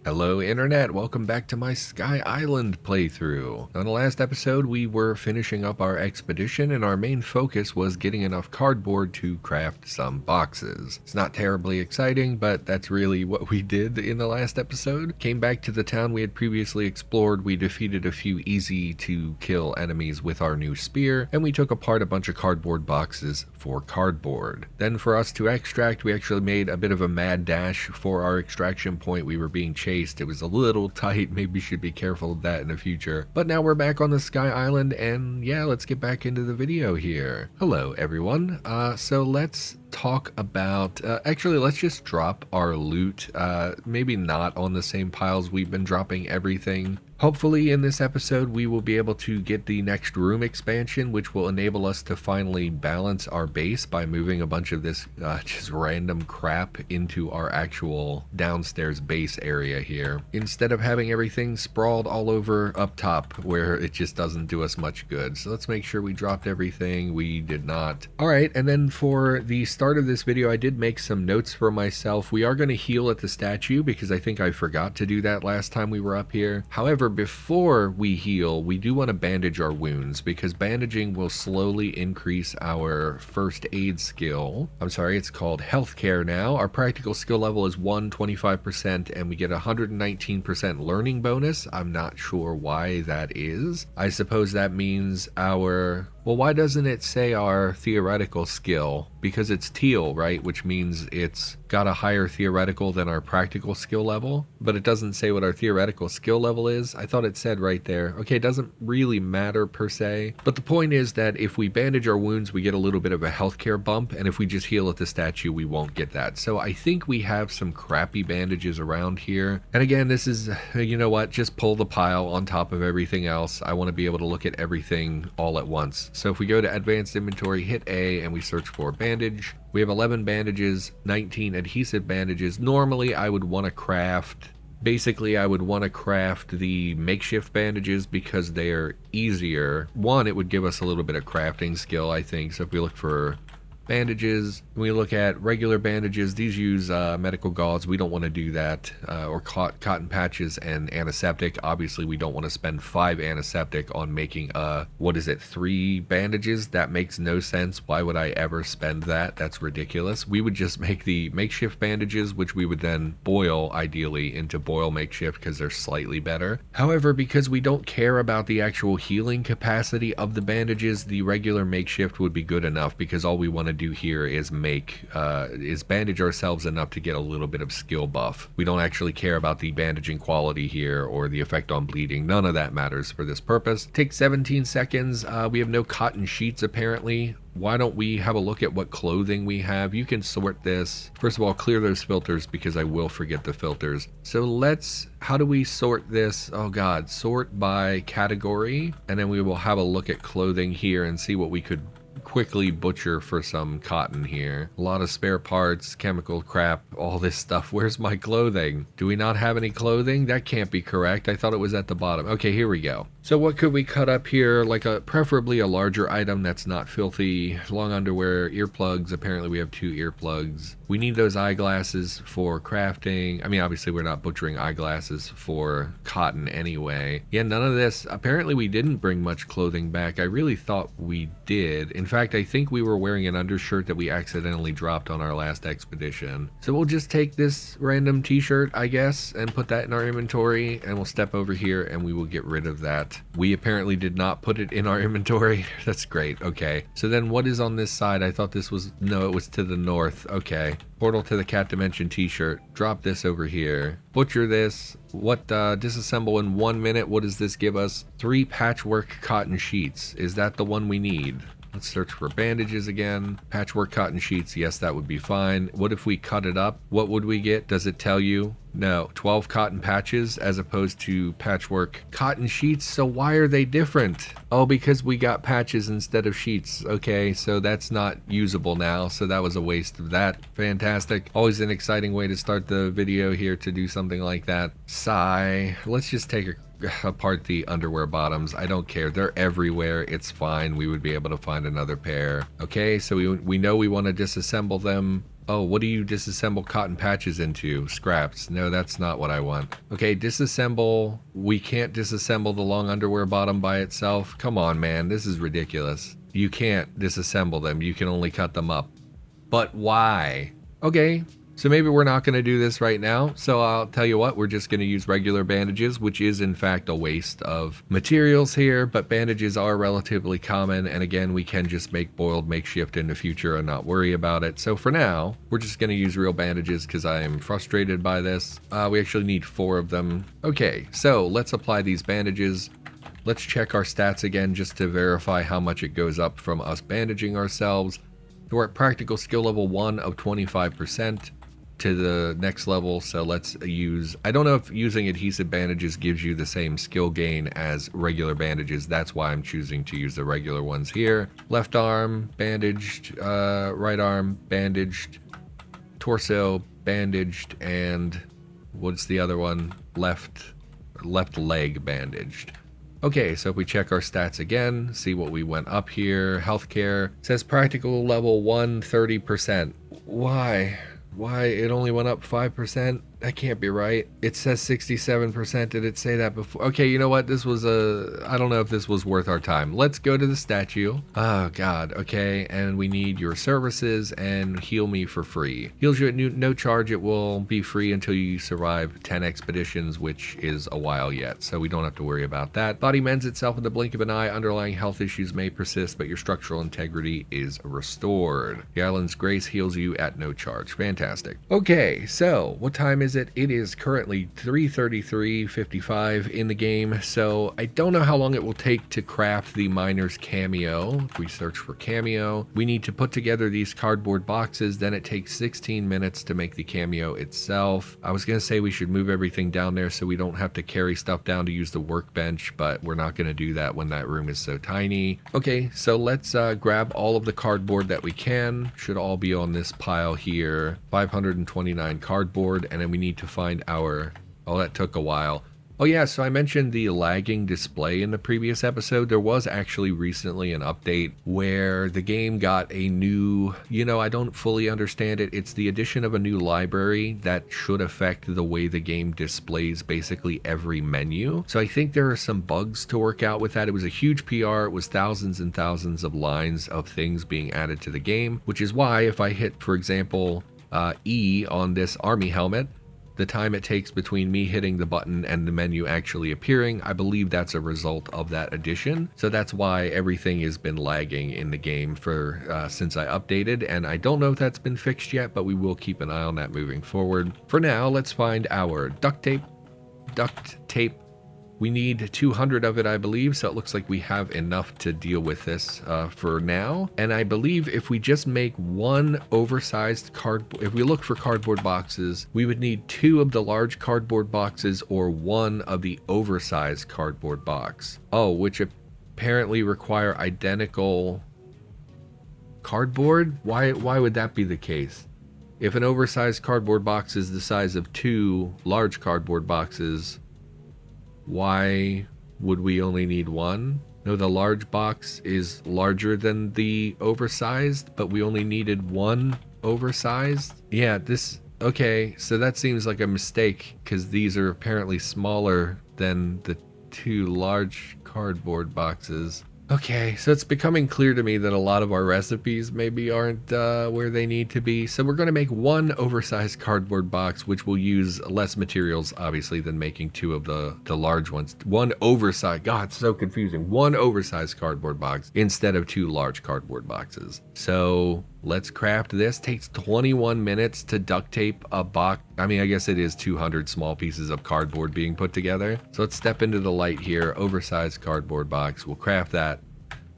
Hello Internet, welcome back to my Sky Island playthrough. On the last episode we were finishing up our expedition and our main focus was getting enough cardboard to craft some boxes. It's not terribly exciting, but that's really what we did in the last episode. Came back to the town we had previously explored, we defeated a few easy to kill enemies with our new spear, and we took apart a bunch of cardboard boxes for cardboard. Then for us to extract, we actually made a bit of a mad dash for our extraction point. We were being chased. It was a little tight, maybe should be careful of that in the future. But now we're back on the Sky Island and yeah, let's get back into the video here. Hello everyone, so let's talk about, actually let's just drop our loot, maybe not on the same piles we've been dropping everything. Hopefully in this episode we will be able to get the next room expansion, which will enable us to finally balance our base by moving a bunch of this just random crap into our actual downstairs base area here, instead of having everything sprawled all over up top where it just doesn't do us much good. So let's make sure we dropped everything. We did not. Alright, and then for the start of this video I did make some notes for myself. We are going to heal at the statue because I think I forgot to do that last time we were up here. However, before we heal, we do want to bandage our wounds because bandaging will slowly increase our first aid skill. I'm sorry, it's called healthcare now. Our practical skill level is 125% and we get 119% learning bonus. I'm not sure why that is. I suppose that means our... Well, why doesn't it say our theoretical skill? Because it's teal, right? Which means it's got a higher theoretical than our practical skill level, but it doesn't say what our theoretical skill level is. I thought it said right there. Okay, it doesn't really matter per se, but the point is that if we bandage our wounds, we get a little bit of a healthcare bump, and if we just heal at the statue, we won't get that. So I think we have some crappy bandages around here. And again, this is, you know what, just pull the pile on top of everything else. I want to be able to look at everything all at once. So if we go to advanced inventory, hit A, and we search for bandage, we have 11 bandages, 19 adhesive bandages. Normally I would want to craft, basically I would want to craft the makeshift bandages because they're easier. One, it would give us a little bit of crafting skill, I think. So if we look for bandages, we look at regular bandages, these use medical gauze. We don't want to do that, or cotton patches and antiseptic. Obviously we don't want to spend 5 antiseptic on making 3 bandages. That makes no sense. Why would I ever spend that? That's ridiculous. We would just make the makeshift bandages, which we would then boil ideally into boil makeshift because they're slightly better. However, because we don't care about the actual healing capacity of the bandages, the regular makeshift would be good enough because all we want to do here is bandage ourselves enough to get a little bit of skill buff. We don't actually care about the bandaging quality here or the effect on bleeding. None of that matters for this purpose. Take 17 seconds. We have no cotton sheets apparently. Why don't we have a look at what clothing we have? You can sort this. First of all, clear those filters because I will forget the filters. So how do we sort this? Oh God, sort by category, and then we will have a look at clothing here and see what we could quickly butcher for some cotton here. A lot of spare parts, chemical crap, all this stuff. Where's my clothing? Do we not have any clothing? That can't be correct. I thought it was at the bottom. Okay, here we go. So what could we cut up here? Like preferably a larger item that's not filthy. Long underwear, earplugs. Apparently we have 2 earplugs. We need those eyeglasses for crafting. I mean, obviously we're not butchering eyeglasses for cotton anyway. Yeah, none of this. Apparently we didn't bring much clothing back. I really thought we did. In fact, I think we were wearing an undershirt that we accidentally dropped on our last expedition. So we'll just take this random t-shirt, I guess, and put that in our inventory, and we'll step over here and we will get rid of that. We apparently did not put it in our inventory. That's great. Okay. So then what is on this side? I thought this was, no, it was to the north. Okay. Portal to the Cat Dimension t-shirt. Drop this over here. Butcher this. What, disassemble in 1 minute. What does this give us? 3 patchwork cotton sheets. Is that the one we need? Let's search for bandages again. Patchwork cotton sheets. Yes, that would be fine. What if we cut it up? What would we get? Does it tell you? No, 12 cotton patches as opposed to patchwork cotton sheets. So why are they different? Oh, because we got patches instead of sheets. Okay, so that's not usable now. So that was a waste of that. Fantastic. Always an exciting way to start the video here to do something like that. Sigh. Let's just take apart the underwear bottoms. I don't care. They're everywhere. It's fine. We would be able to find another pair. Okay, so we know we want to disassemble them. Oh, what do you disassemble cotton patches into? Scraps. No, that's not what I want. Okay, disassemble. We can't disassemble the long underwear bottom by itself. Come on, man. This is ridiculous. You can't disassemble them. You can only cut them up. But why? Okay, so maybe we're not going to do this right now. So I'll tell you what, we're just going to use regular bandages, which is in fact a waste of materials here, but bandages are relatively common. And again, we can just make boiled makeshift in the future and not worry about it. So for now, we're just going to use real bandages because I am frustrated by this. We actually need 4 of them. Okay, so let's apply these bandages. Let's check our stats again just to verify how much it goes up from us bandaging ourselves. So we're at practical skill level 1 of 25% to the next level. So let's use, I don't know if using adhesive bandages gives you the same skill gain as regular bandages. That's why I'm choosing to use the regular ones here. Left arm bandaged, right arm bandaged, torso bandaged, and what's the other one? Left leg bandaged. Okay, so if we check our stats again, see what we went up here. Healthcare says practical level 1, 30%. Why? Why it only went up 5%? That can't be right. It says 67%. Did it say that before? Okay, you know what? This was I don't know if this was worth our time. Let's go to the statue. Oh God. Okay, and we need your services and heal me for free. Heals you at no charge. It will be free until you survive 10 expeditions, which is a while yet, so we don't have to worry about that. Body mends itself in the blink of an eye. Underlying health issues may persist, but your structural integrity is restored. The island's grace heals you at no charge. Fantastic. Okay, so what time is it? It is currently 3:33:55 in the game, so I don't know how long it will take to craft the miner's cameo. If we search for cameo, we need to put together these cardboard boxes, then it takes 16 minutes to make the cameo itself. I was gonna say we should move everything down there so we don't have to carry stuff down to use the workbench, but we're not gonna do that when that room is so tiny. Okay, so let's grab all of the cardboard that we can. Should all be on this pile here. 529 cardboard, and then we need to find our, oh, that took a while. Oh yeah, so I mentioned the lagging display in the previous episode. There was actually recently an update where the game got a new, I don't fully understand it. It's the addition of a new library that should affect the way the game displays basically every menu. So I think there are some bugs to work out with that. It was a huge PR. It was thousands and thousands of lines of things being added to the game, which is why if I hit, for example, E on this army helmet, the time it takes between me hitting the button and the menu actually appearing, I believe that's a result of that addition. So that's why everything has been lagging in the game for since I updated, and I don't know if that's been fixed yet, but we will keep an eye on that moving forward. For now, let's find our duct tape. We need 200 of it, I believe, so it looks like we have enough to deal with this for now. And I believe if we just make one oversized cardboard, if we look for cardboard boxes, we would need 2 of the large cardboard boxes or 1 of the oversized cardboard box. Oh, which apparently require identical cardboard? Why would that be the case? If an oversized cardboard box is the size of 2 large cardboard boxes, why would we only need 1? No, the large box is larger than the oversized, but we only needed 1 oversized. Yeah, okay, so that seems like a mistake because these are apparently smaller than the 2 large cardboard boxes. Okay, so it's becoming clear to me that a lot of our recipes maybe aren't where they need to be. So we're going to make 1 oversized cardboard box, which will use less materials, obviously, than making 2 of the large ones. 1 oversized, God, it's so confusing. 1 oversized cardboard box instead of 2 large cardboard boxes. So let's craft this. Takes 21 minutes to duct tape a box. I mean, I guess it is 200 small pieces of cardboard being put together. So let's step into the light here. Oversized cardboard box. We'll craft that.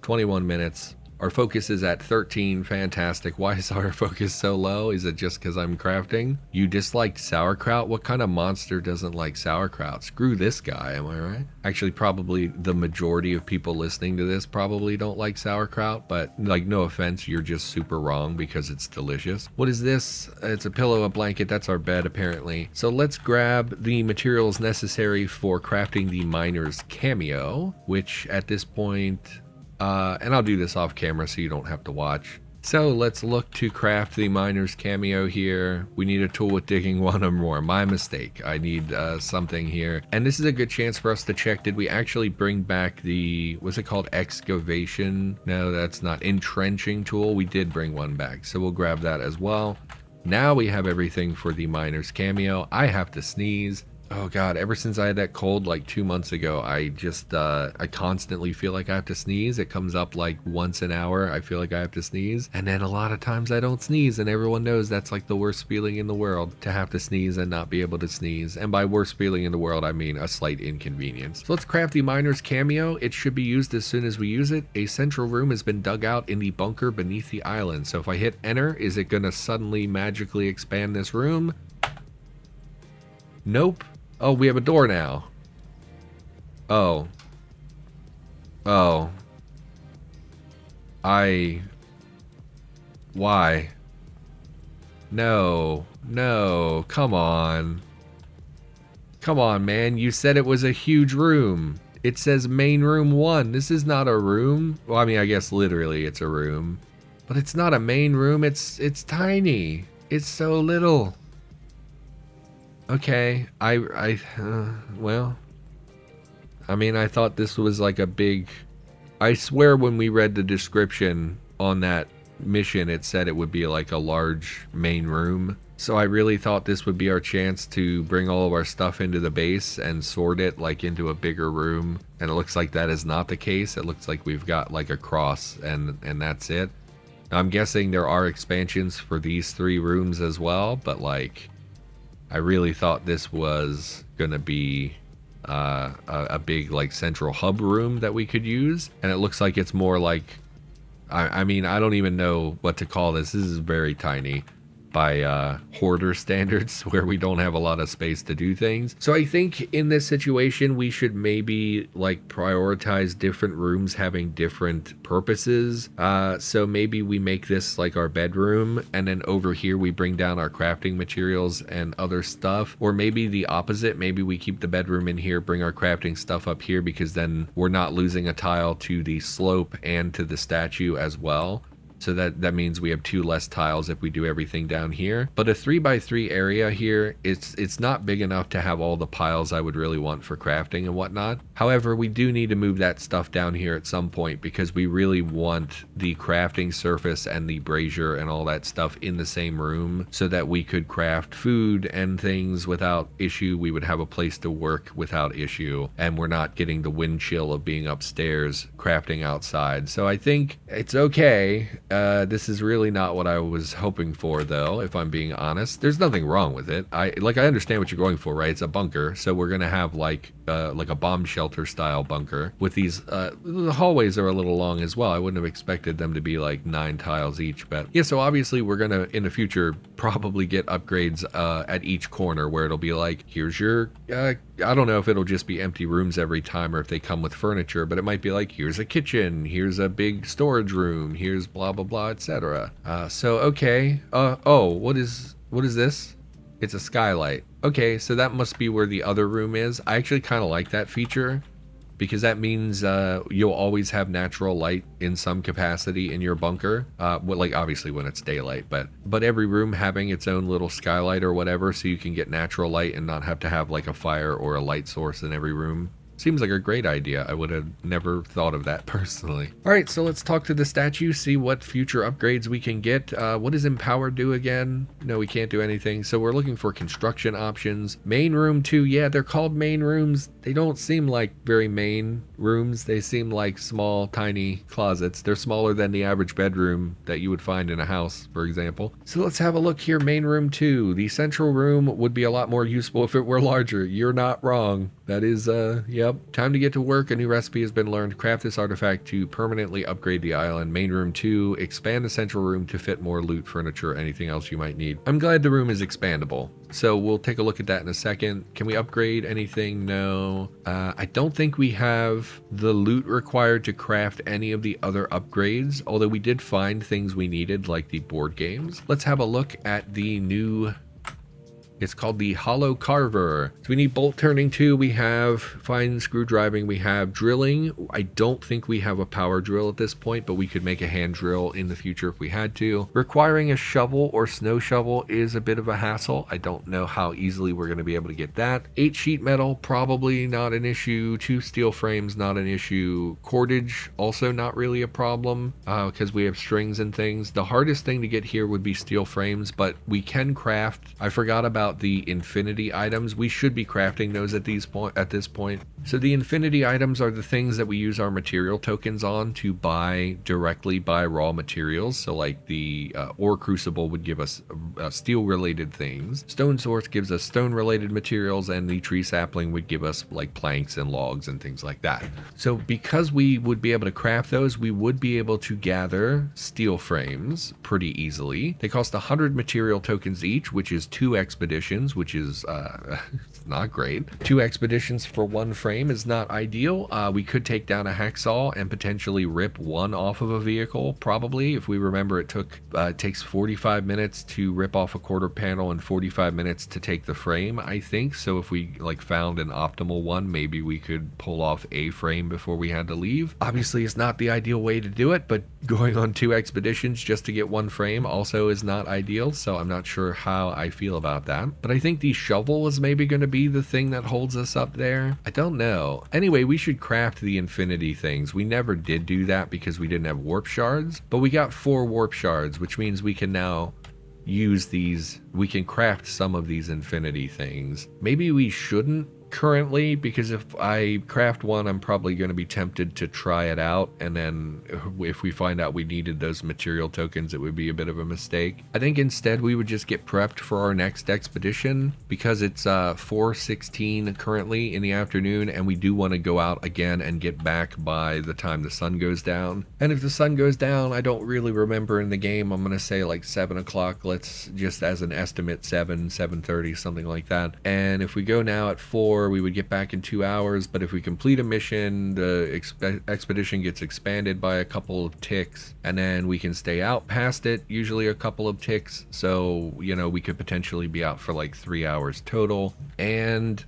21 minutes. Our focus is at 13. Fantastic. Why is our focus so low? Is it just because I'm crafting? You disliked sauerkraut? What kind of monster doesn't like sauerkraut? Screw this guy, am I right? Actually, probably the majority of people listening to this probably don't like sauerkraut, but like, no offense, you're just super wrong because it's delicious. What is this? It's a pillow, a blanket. That's our bed, apparently. So let's grab the materials necessary for crafting the miner's cameo, which at this point, and I'll do this off camera so you don't have to watch. So let's look to craft the miner's cameo here. We need a tool with digging 1 or more. My mistake. I need something here. And this is a good chance for us to check. Did we actually bring back the, what's it called? Excavation? No, that's not. Entrenching tool. We did bring one back. So we'll grab that as well. Now we have everything for the miner's cameo. I have to sneeze. Oh god, ever since I had that cold like 2 months ago, I just, I constantly feel like I have to sneeze. It comes up like once an hour, I feel like I have to sneeze. And then a lot of times I don't sneeze, and everyone knows that's like the worst feeling in the world, to have to sneeze and not be able to sneeze. And by worst feeling in the world, I mean a slight inconvenience. So let's craft the miner's cameo. It should be used as soon as we use it. A central room has been dug out in the bunker beneath the island. So if I hit enter, is it gonna suddenly magically expand this room? Nope. Oh, we have a door now. Oh. Oh. Why? No. No. Come on. Come on, man. You said it was a huge room. It says main room 1. This is not a room. Well, I mean, I guess literally it's a room. But it's not a main room. It's tiny. It's so little. Okay, well, I mean, I thought this was like a big, I swear when we read the description on that mission, it said it would be like a large main room. So I really thought this would be our chance to bring all of our stuff into the base and sort it like into a bigger room. And it looks like that is not the case. It looks like we've got like a cross and that's it. I'm guessing there are expansions for these 3 rooms as well, but like, I really thought this was gonna be a big like central hub room that we could use, and it looks like it's more like, I mean, I don't even know what to call this. This is very tiny by hoarder standards, where we don't have a lot of space to do things. So I think in this situation we should maybe like prioritize different rooms having different purposes. So maybe we make this like our bedroom, and then over here we bring down our crafting materials and other stuff. Or maybe the opposite, maybe we keep the bedroom in here, bring our crafting stuff up here, because then we're not losing a tile to the slope and to the statue as well. So that means we have 2 less tiles if we do everything down here. But a 3x3 area here, it's not big enough to have all the piles I would really want for crafting and whatnot. However, we do need to move that stuff down here at some point, because we really want the crafting surface and the brazier and all that stuff in the same room, so that we could craft food and things without issue. We would have a place to work without issue, and we're not getting the wind chill of being upstairs crafting outside. So I think it's okay. This is really not what I was hoping for, though, if I'm being honest. There's nothing wrong with it. I understand what you're going for, right? It's a bunker, so we're gonna have like a bomb shelter style bunker with these. The hallways are a little long as well. I wouldn't have expected them to be like 9 tiles each, but yeah. So obviously we're gonna in the future probably get upgrades at each corner, where it'll be like, here's your I don't know if it'll just be empty rooms every time or if they come with furniture, but it might be like, here's a kitchen, here's a big storage room, here's blah blah blah, etc. So okay. Oh, what is this? It's a skylight. Okay, so that must be where the other room is. I actually kind of like that feature, because that means you'll always have natural light in some capacity in your bunker. Well, like obviously when it's daylight, but every room having its own little skylight or whatever, so you can get natural light and not have to have like a fire or a light source in every room. Seems like a great idea. I would have never thought of that personally. All right, so let's talk to the statue, see what future upgrades we can get. What does Empower do again? No, we can't do anything. So we're looking for construction options. Main room 2, yeah, they're called main rooms. They don't seem like very main rooms. They seem like small, tiny closets. They're smaller than the average bedroom that you would find in a house, for example. So let's have a look here. Main room 2. The central room would be a lot more useful if it were larger. You're not wrong. That is, yep. Time to get to work. A new recipe has been learned. Craft this artifact to permanently upgrade the island. Main room 2. Expand the central room to fit more loot, furniture, anything else you might need. I'm glad the room is expandable. So we'll take a look at that in a second. Can we upgrade anything? No. I don't think we have the loot required to craft any of the other upgrades, although we did find things we needed, like the board games. Let's have a look at the new It's called the Hollow Carver. So we need bolt turning 2, we have fine screw driving, we have drilling. I don't think we have a power drill at this point, but we could make a hand drill in the future if we had to. Requiring a shovel or snow shovel is a bit of a hassle. I don't know how easily we're going to be able to get that. 8 sheet metal, probably not an issue. 2 steel frames, not an issue. Cordage, also not really a problem because we have strings and things. The hardest thing to get here would be steel frames, but we can craft. I forgot about the infinity items. We should be crafting those at this point. So the infinity items are the things that we use our material tokens on to directly buy raw materials. So like the ore crucible would give us steel related things. Stone source gives us stone related materials, and the tree sapling would give us like planks and logs and things like that. So because we would be able to craft those, we would be able to gather steel frames pretty easily. They cost 100 material tokens each, which is 2 expeditions, which is not great. 2 expeditions for 1 frame is not ideal. We could take down a hacksaw and potentially rip one off of a vehicle, probably. If we remember, it takes 45 minutes to rip off a quarter panel and 45 minutes to take the frame, I think. So if we like found an optimal one, maybe we could pull off a frame before we had to leave. Obviously, it's not the ideal way to do it, but going on 2 expeditions just to get 1 frame also is not ideal. So I'm not sure how I feel about that. But I think the shovel is maybe going to be the thing that holds us up there. I don't know. Anyway, we should craft the infinity things. We never did do that because we didn't have warp shards, but we got 4 warp shards, which means we can now use these. We can craft some of these infinity things. Maybe we shouldn't currently, because if I craft one, I'm probably going to be tempted to try it out, and then if we find out we needed those material tokens, it would be a bit of a mistake. I think instead we would just get prepped for our next expedition, because it's 4:16 currently in the afternoon, and we do want to go out again and get back by the time the sun goes down. And if the sun goes down, I don't really remember in the game, I'm going to say like 7 o'clock, let's just as an estimate 7:30, something like that. And if we go now at 4, we would get back in 2 hours, but if we complete a mission, the expedition gets expanded by a couple of ticks, and then we can stay out past it, usually a couple of ticks, so we could potentially be out for like 3 hours total. And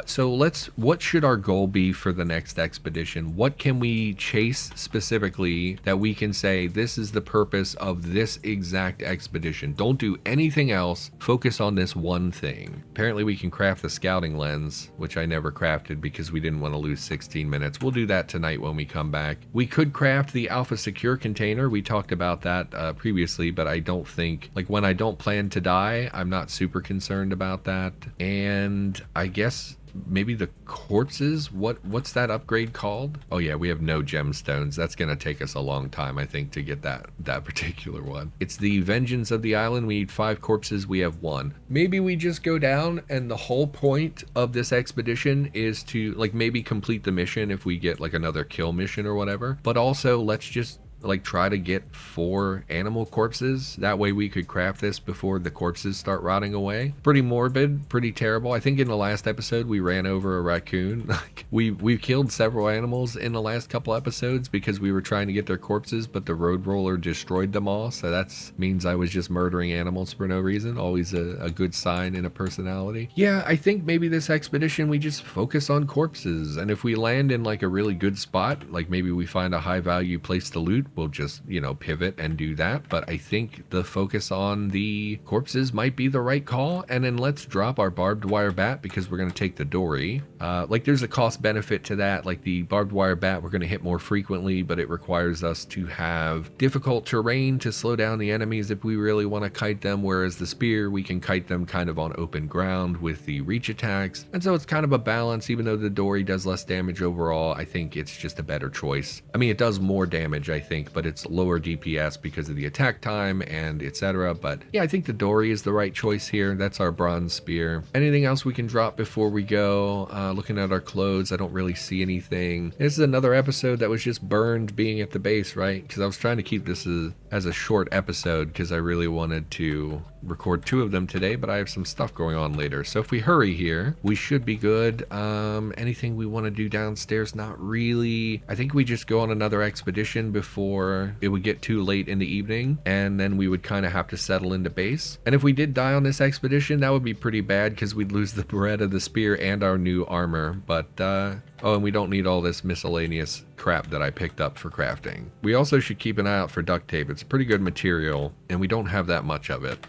so what should our goal be for the next expedition? What can we chase specifically that we can say, this is the purpose of this exact expedition? Don't do anything else. Focus on this one thing. Apparently we can craft the scouting lens, which I never crafted because we didn't want to lose 16 minutes. We'll do that tonight when we come back. We could craft the Alpha Secure container. We talked about that previously, but I don't think, like when I don't plan to die, I'm not super concerned about that. And I guess maybe the corpses, what's that upgrade called? Oh yeah, we have no gemstones. That's gonna take us a long time, I think, to get that particular one. It's the Vengeance of the Island. We need 5 corpses, we have 1. Maybe we just go down, and the whole point of this expedition is to like maybe complete the mission if we get like another kill mission or whatever, but also let's just like try to get 4 animal corpses. That way we could craft this before the corpses start rotting away. Pretty morbid, pretty terrible. I think in the last episode we ran over a raccoon. we killed several animals in the last couple episodes because we were trying to get their corpses, but the road roller destroyed them all. So that means I was just murdering animals for no reason. Always a good sign in a personality. Yeah, I think maybe this expedition we just focus on corpses, and if we land in like a really good spot, like maybe we find a high value place to loot, we'll just, pivot and do that. But I think the focus on the corpses might be the right call. And then let's drop our barbed wire bat because we're going to take the dory. Like there's a cost benefit to that. Like the barbed wire bat, we're going to hit more frequently, but it requires us to have difficult terrain to slow down the enemies if we really want to kite them. Whereas the spear, we can kite them kind of on open ground with the reach attacks. And so it's kind of a balance. Even though the dory does less damage overall, I think it's just a better choice. I mean, it does more damage, I think, but it's lower DPS because of the attack time and etc. But yeah, I think the dory is the right choice here. That's our bronze spear. Anything else we can drop before we go? Looking at our clothes, I don't really see anything. This is another episode that was just burned being at the base, right? Because I was trying to keep this as a short episode because I really wanted to record 2 of them today, but I have some stuff going on later. So if we hurry here, we should be good. Anything we want to do downstairs? Not really. I think we just go on another expedition before before it would get too late in the evening, and then we would kind of have to settle into base. And if we did die on this expedition, that would be pretty bad because we'd lose the bread of the spear and our new armor. But oh, and we don't need all this miscellaneous crap that I picked up for crafting. We also should keep an eye out for duct tape. It's pretty good material, and we don't have that much of it.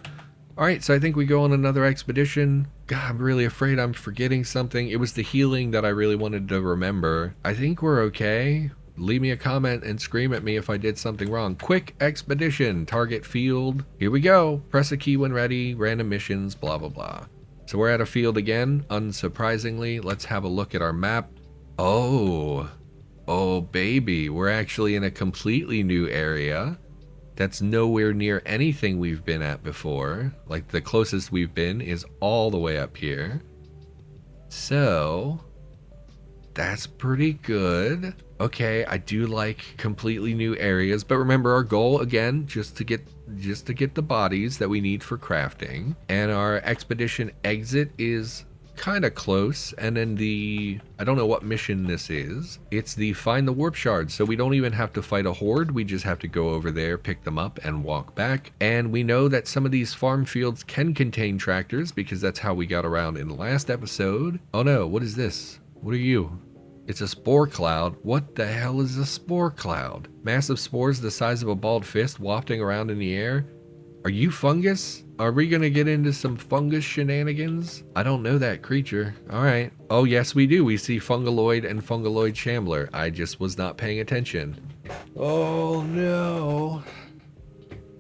Alright, so I think we go on another expedition. God, I'm really afraid I'm forgetting something. It was the healing that I really wanted to remember. I think we're okay. Leave me a comment and scream at me if I did something wrong. Quick expedition, target field. Here we go. Press a key when ready, random missions, blah, blah, blah. So we're at a field again, unsurprisingly. Let's have a look at our map. Oh baby, we're actually in a completely new area. That's nowhere near anything we've been at before. Like, the closest we've been is all the way up here. So, that's pretty good. Okay, I do like completely new areas, but remember our goal, again, just to get the bodies that we need for crafting. And our expedition exit is kind of close, and then I don't know what mission this is. It's the find the warp shards, so we don't even have to fight a horde. We just have to go over there, pick them up, and walk back. And we know that some of these farm fields can contain tractors because that's how we got around in the last episode. Oh no, what is this? What are you? It's a spore cloud. What the hell is a spore cloud? Massive spores the size of a balled fist wafting around in the air. Are you fungus? Are we gonna get into some fungus shenanigans? I don't know that creature. Alright. Oh yes we do. We see Fungaloid and Fungaloid Shambler. I just was not paying attention. Oh no.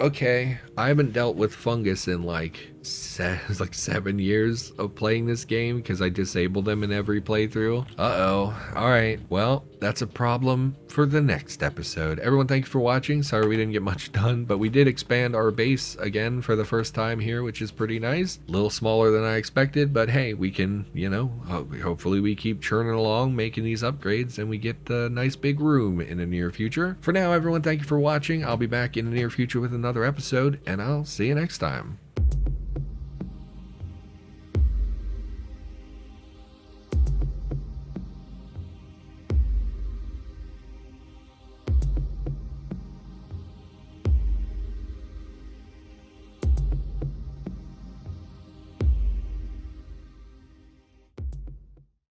Okay, I haven't dealt with fungus in like 7 years of playing this game because I disabled them in every playthrough. Uh-oh. Alright, well, that's a problem for the next episode. Everyone, thank you for watching. Sorry we didn't get much done, but we did expand our base again for the first time here, which is pretty nice. A little smaller than I expected, but hey, we can, you know, hopefully we keep churning along, making these upgrades, and we get a nice big room in the near future. For now, everyone, thank you for watching. I'll be back in the near future with another episode, and I'll see you next time.